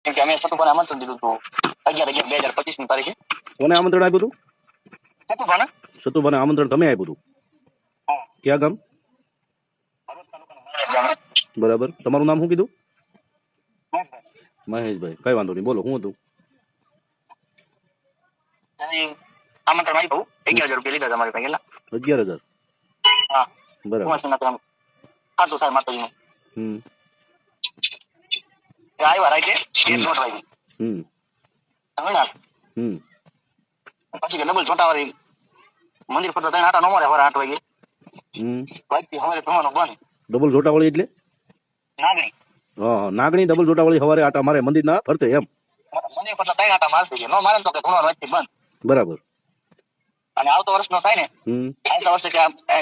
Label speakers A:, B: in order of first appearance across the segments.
A: કેમ કે અમે સતુભાને આમંત્રણ દીધું હતું 11/11/2025 ની તારીખે.
B: કોને આમંત્રણ આપ્યું હતું?
A: સતુભાને.
B: સતુભાને આમંત્રણ તમે આપ્યું હતું? ક્યાં ગામ? બરાબર. તમારું નામ શું કીધું? મહેશભાઈ. કઈ વાંધો નહીં, બોલો શું હતું?
A: આમંત્રણ આપ્યું 11,000 રૂપિયા લીધા તમારી પાસે.
B: 11,000?
A: હા
B: બરાબર.
A: સાચું સાહેબ માતાજીનું. આવ્યા રાઈતે 1:30 વાગે. પછી કે ડબલ છોટાવાળી મંદિર પર 3 આટા નો મારે સવારે 8 વાગે. વાગતી સવારે જવાનું બંધ.
B: ડબલ જોટાવાળી એટલે?
A: નાગણી.
B: હા, નાગણી ડબલ જોટાવાળી સવારે આટા મારે મંદિરના ફરતે એમ?
A: મંદિર પર 3 આટા મારશે કે નો મારે તો કે ધોવાનો વાગતી બંધ.
B: બરાબર.
A: અને આવતો વર્ષનો થાય ને, આવતા વર્ષે કે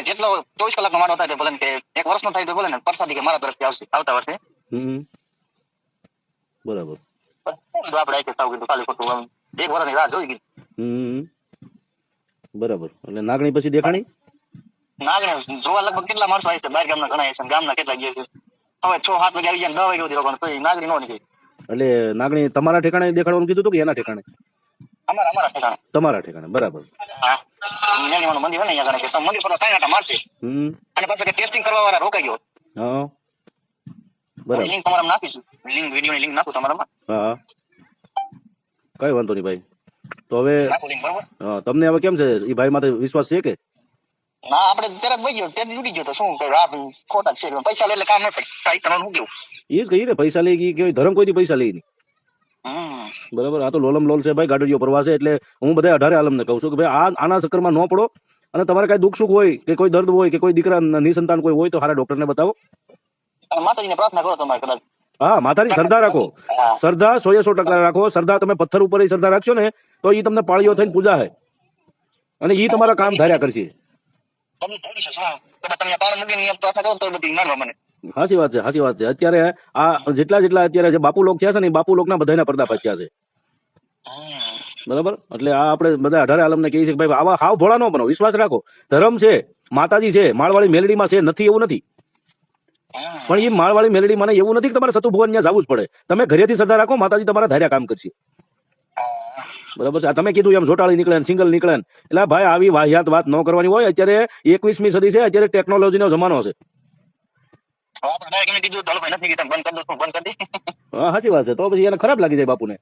A: જેટલો 24 કલાકનો મારો થાય ભલે કે 1 વર્ષનો થાય તો ભલે ને, પ્રસાદી કે મારા તરફથી આવશે આવતા વર્ષે.
B: બરાબર.
A: આપણે આખે સાવ કીધું ખાલી ખોટું 1 વર્ષની રાહ જોઈ ગઈ.
B: બરાબર. એટલે નાગણી પછી દેખાણી?
A: નાગણી જોવા લગભગ કેટલા માણસો આવે છે, બહાર ગામના ઘણા છે, ગામના કેટલા ગયા છે. હવે 6-7 વાગે આવી જાય 10 વાગે સુધી રોકાણ, તો નાગણી નો નીકળી.
B: એટલે નાગણી તમારા ઠેકાણે દેખાડવાનું કીધું હતું કે એના ઠેકાણે?
A: અમારા ઠેકાણે.
B: તમારા ઠેકાણે, બરાબર.
A: હા, નાનીમાનું મંદિર હોય ને અહીંયા કે મંદિર પર 3 આટા મારશે. અને પાછા કે ટેસ્ટિંગ કરવા વાળા રોકાઈ ગયો.
B: હા, બરાબર.
A: લિંક તમારામાં નાખીશું, લિંક વિડિયોની લિંક નાખું તમારામાં.
B: હા, કઈ વાંધો નહીં ભાઈ. તો હવે તમને હવે કેમ છે, એ ભાઈ માટે વિશ્વાસ છે કે?
A: ના, આપણે તરત વહી ગયો, તે ઉડી ગયો તો શું કઈ આ ખોટા છે, પૈસા લે એટલે કામ ન થાય. કઈ તમારું શું કેવું?
B: એ જ કહીએ ને, પૈસા લઈ ગઈ કે ધર્મ કોઈથી પૈસા લઈ નહીં. બરાબર. આ તો લોલમ લોલ છે ભાઈ, ગાડીઓ પરવા છે. એટલે હું બધા 18 આલમને કહું છું કે ભાઈ આના ચક્કરમાં ન પડો. અને તમારે કઈ દુઃખ સુખ હોય કે કોઈ દર્દ હોય કે કોઈ દીકરા નિસંતાન કોઈ હોય તો સારા ડોક્ટરને બતાવો.
A: માતાજીને પ્રાર્થના કરો તમારે કદાચ.
B: હા, માતાની શ્રદ્ધા રાખો. શ્રદ્ધા 100% રાખો. શ્રદ્ધા તમે પથ્થર ઉપર શ્રદ્ધા રાખશો ને તો એ તમને પાળીઓ થઈને પૂજા હે અને એ તમારા કામ ધાર્યા કરશે. સાચી વાત છે, સાચી વાત છે. અત્યારે આ જેટલા અત્યારે જે બાપુ લોક થયા છે ને, બાપુ લોકના બધાના પડદા ફાચ્યા છે. બરાબર. એટલે આ આપણે બધા 18 આલમને કહીએ છીએ કે ભાઈ આવા હાવ ભોળા ન બનો, વિશ્વાસ રાખો. ધર્મ છે, માતાજી છે, માળવાળી મેલડીમાં છે, નથી એવું નથી. પણ એ માળવાળી મેલડી મને એવું નથી કે તમારે સતુ ભુવન ત્યાં જવું જ પડે. તમે ઘરેથી શ્રદ્ધા રાખો, માતાજી તમારા ધાર્યા કામ કરશે. બરાબર છે. તમે કીધું એમ જોટાળી નીકળે, સિંગલ નીકળે, એટલે ભાઈ આવી વાહિયાત વાત ન કરવાની હોય. અત્યારે 21મી સદી છે, અત્યારે ટેકનોલોજીનો જમાનો છે. હા, સાચી વાત છે. તો પછી એને ખરાબ લાગી જાય બાપુને.